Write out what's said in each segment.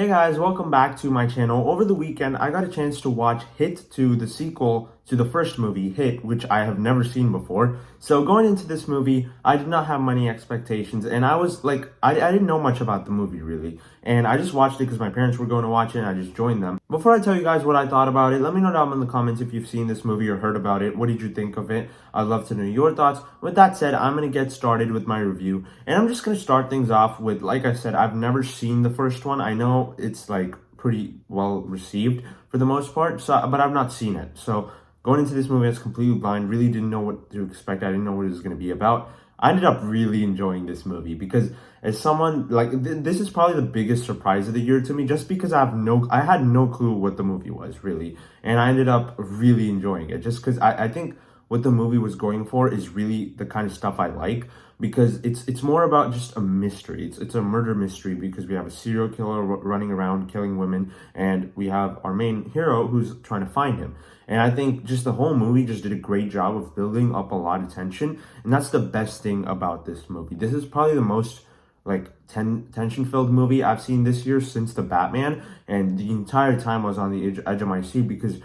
Hey guys, welcome back to my channel. Over the weekend, I got a chance to watch Hit 2, the sequel to the first movie, Hit, which I have never seen before. So going into this movie, I did not have many expectations, and I was like, I didn't know much about the movie really. And I just watched it because my parents were going to watch it, and I just joined them. Before I tell you guys what I thought about it, let me know down in the comments if you've seen this movie or heard about it. What did you think of it? I'd love to know your thoughts. With that said, I'm going to get started with my review, and I'm just going to start things off with, like I said, I've never seen the first one. I know it's like pretty well received for the most part, but I've not seen it. So going into this movie, I was completely blind, really didn't know what to expect. I didn't know what it was going to be about. I ended up really enjoying this movie because as someone like this is probably the biggest surprise of the year to me, just because I had no clue what the movie was really, and I ended up really enjoying it just because I think what the movie was going for is really the kind of stuff I like, because it's more about just a mystery. It's a murder mystery because we have a serial killer running around killing women, and we have our main hero who's trying to find him. And I think just the whole movie just did a great job of building up a lot of tension, and that's the best thing about this movie. This is probably the most like tension-filled movie I've seen this year since the Batman, and the entire time I was on the edge of my seat because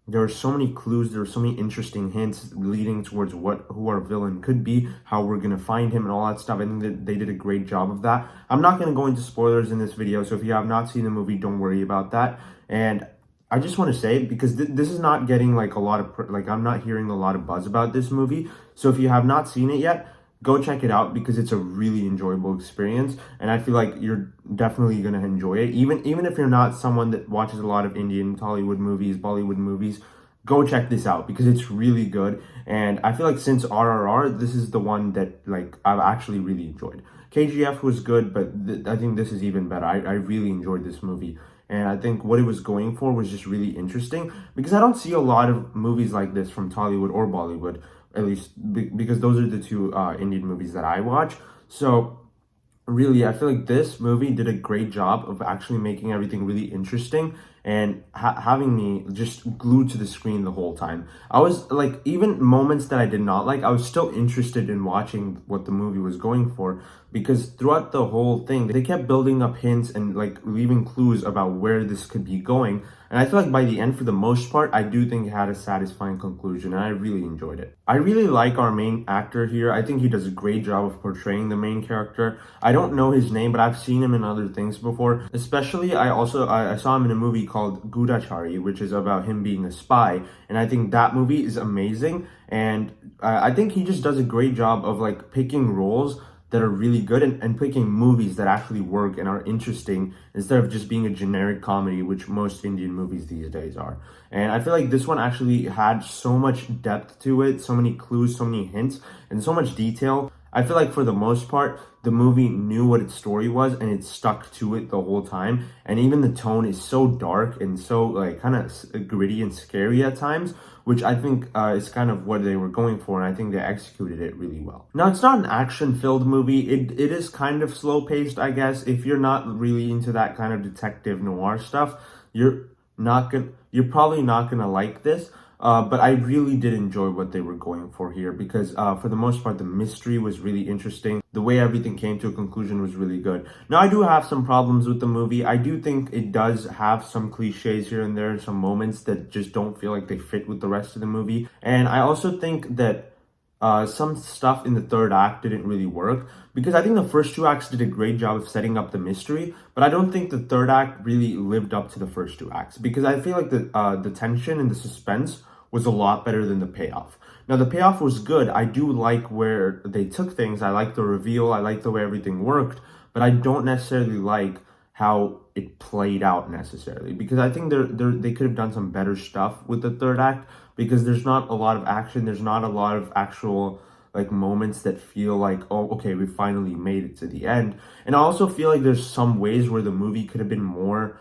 there were so many clues, there were so many interesting hints leading towards who our villain could be, how we're gonna find him, and all that stuff. I think that they did a great job of that. I'm not gonna go into spoilers in this video, so if you have not seen the movie, don't worry about that. And I just want to say, because this is not getting like a lot of I'm not hearing a lot of buzz about this movie. So if you have not seen it yet, go check it out because it's a really enjoyable experience, and I feel like you're definitely gonna enjoy it. Even if you're not someone that watches a lot of Indian Tollywood movies, Bollywood movies, go check this out because it's really good. And I feel like since RRR, this is the one that like I've actually really enjoyed. KGF was good, but I think this is even better. I really enjoyed this movie. And I think what it was going for was just really interesting because I don't see a lot of movies like this from Tollywood or Bollywood, at least because those are the two Indian movies that I watch. So really, I feel like this movie did a great job of actually making everything really interesting and having me just glued to the screen the whole time. I was like, even moments that I did not like, I was still interested in watching what the movie was going for, because throughout the whole thing, they kept building up hints and like leaving clues about where this could be going. And I feel like by the end, for the most part, I do think it had a satisfying conclusion, and I really enjoyed it. I really like our main actor here. I think he does a great job of portraying the main character. I don't know his name, but I've seen him in other things before. Especially, I saw him in a movie called Gudachari, which is about him being a spy, and I think that movie is amazing. And I think he just does a great job of like picking roles that are really good, and picking movies that actually work and are interesting instead of just being a generic comedy, which most Indian movies these days are. And I feel like this one actually had so much depth to it, so many clues, so many hints, and so much detail. I feel like for the most part, the movie knew what its story was and it stuck to it the whole time. And even the tone is so dark and so like kind of gritty and scary at times, which I think is kind of what they were going for, and I think they executed it really well. Now, it's not an action-filled movie. It is kind of slow-paced, I guess. If you're not really into that kind of detective noir stuff, you're probably not gonna like this. But I really did enjoy what they were going for here because for the most part, the mystery was really interesting. The way everything came to a conclusion was really good. Now, I do have some problems with the movie. I do think it does have some cliches here and there, some moments that just don't feel like they fit with the rest of the movie. And I also think that some stuff in the third act didn't really work, because I think the first two acts did a great job of setting up the mystery, but I don't think the third act really lived up to the first two acts, because I feel like the tension and the suspense was a lot better than the payoff. Now, the payoff was good. I do like where they took things. I like the reveal. I like the way everything worked, but I don't necessarily like how it played out necessarily, because I think they could have done some better stuff with the third act, because there's not a lot of action. There's not a lot of actual like moments that feel like, oh, okay, we finally made it to the end. And I also feel like there's some ways where the movie could have been more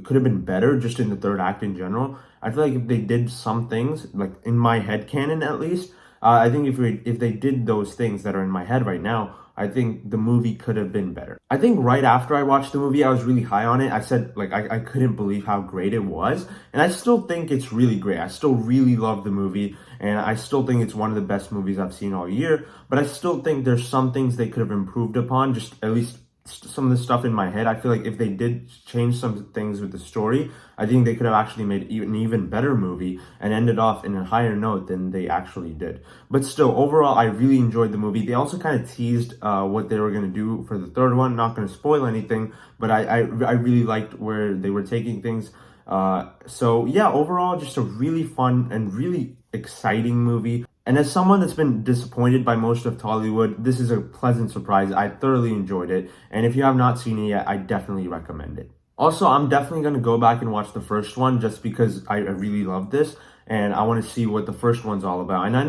could have been better just in the third act in general. I feel like if they did some things, like in my head canon at least, I think if they did those things that are in my head right now, I think the movie could have been better. I think right after I watched the movie, I was really high on it. I said, like, I couldn't believe how great it was. And I still think it's really great. I still really love the movie. And I still think it's one of the best movies I've seen all year. But I still think there's some things they could have improved upon, just at least some of the stuff in my head. I feel like if they did change some things with the story, I think they could have actually made an even better movie and ended off in a higher note than they actually did. But still, overall, I really enjoyed the movie. They also kind of teased what they were going to do for the third one. Not going to spoil anything, but I really liked where they were taking things. So yeah, overall, just a really fun and really exciting movie. And as someone that's been disappointed by most of Tollywood, this is a pleasant surprise. I thoroughly enjoyed it. And if you have not seen it yet, I definitely recommend it. Also, I'm definitely going to go back and watch the first one just because I really love this and I want to see what the first one's all about. And I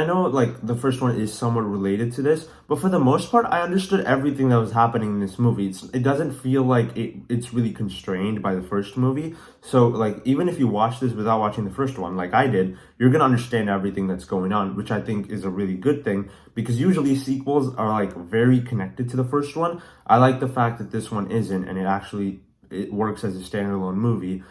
know like the first one is somewhat related to this, but for the most part, I understood everything that was happening in this movie. It doesn't feel like it's really constrained by the first movie. So like even if you watch this without watching the first one, like I did, you're going to understand everything that's going on, which I think is a really good thing because usually sequels are like very connected to the first one. I like the fact that this one isn't, and it works as a standalone movie,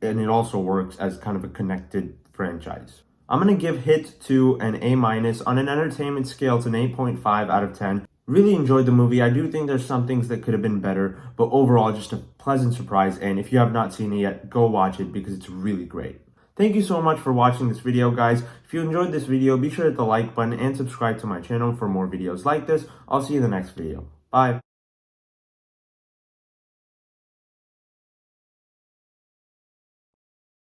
and it also works as kind of a connected franchise. I'm going to give Hit 2 an A- on an entertainment scale. It's an 8.5 out of 10. Really enjoyed the movie. I do think there's some things that could have been better, but overall just a pleasant surprise. And if you have not seen it yet, go watch it because it's really great. Thank you so much for watching this video, guys. If you enjoyed this video, be sure to hit the like button and subscribe to my channel for more videos like this. I'll see you in the next video. Bye.